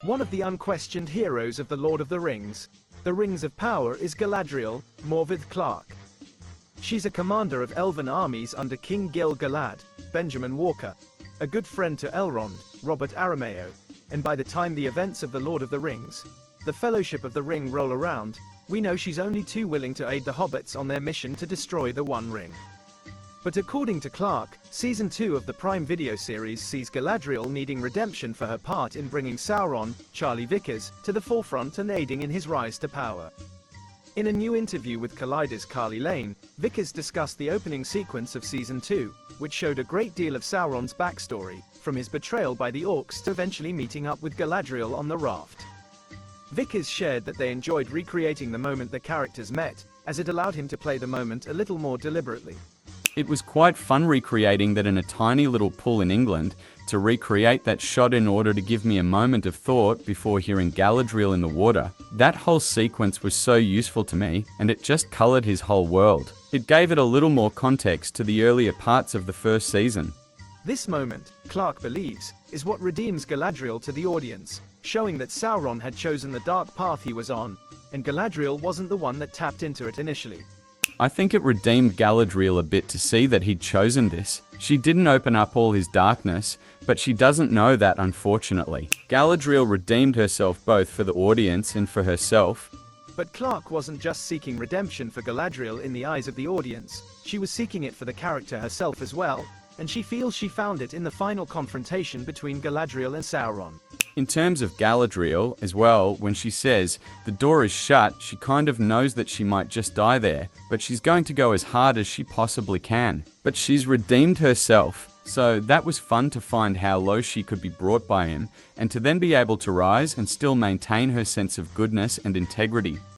One of the unquestioned heroes of the Lord of the Rings, the Rings of Power, is Galadriel, Morfydd Clark. She's a commander of Elven armies under King Gil-galad, Benjamin Walker, a good friend to Elrond, Robert Aramayo, and by the time the events of the Lord of the Rings, the Fellowship of the Ring roll around, we know she's only too willing to aid the hobbits on their mission to destroy the One Ring. But according to Clark, Season 2 of the Prime Video series sees Galadriel needing redemption for her part in bringing Sauron, Charlie Vickers, to the forefront and aiding in his rise to power. In a new interview with Collider's Carly Lane, Vickers discussed the opening sequence of Season 2, which showed a great deal of Sauron's backstory, from his betrayal by the orcs to eventually meeting up with Galadriel on the raft. Vickers shared that they enjoyed recreating the moment the characters met, as it allowed him to play the moment a little more deliberately. It was quite fun recreating that in a tiny little pool in England, to recreate that shot in order to give me a moment of thought before hearing Galadriel in the water. That whole sequence was so useful to me, and it just coloured his whole world. It gave it a little more context to the earlier parts of the first season. This moment, Clark believes, is what redeems Galadriel to the audience, showing that Sauron had chosen the dark path he was on, and Galadriel wasn't the one that tapped into it initially. I think it redeemed Galadriel a bit to see that he'd chosen this. She didn't open up all his darkness, but she doesn't know that, unfortunately. Galadriel redeemed herself both for the audience and for herself. But Clark wasn't just seeking redemption for Galadriel in the eyes of the audience, she was seeking it for the character herself as well, and she feels she found it in the final confrontation between Galadriel and Sauron. In terms of Galadriel, as well, when she says, the door is shut, she kind of knows that she might just die there, but she's going to go as hard as she possibly can. But she's redeemed herself, so that was fun to find how low she could be brought by him, and to then be able to rise and still maintain her sense of goodness and integrity.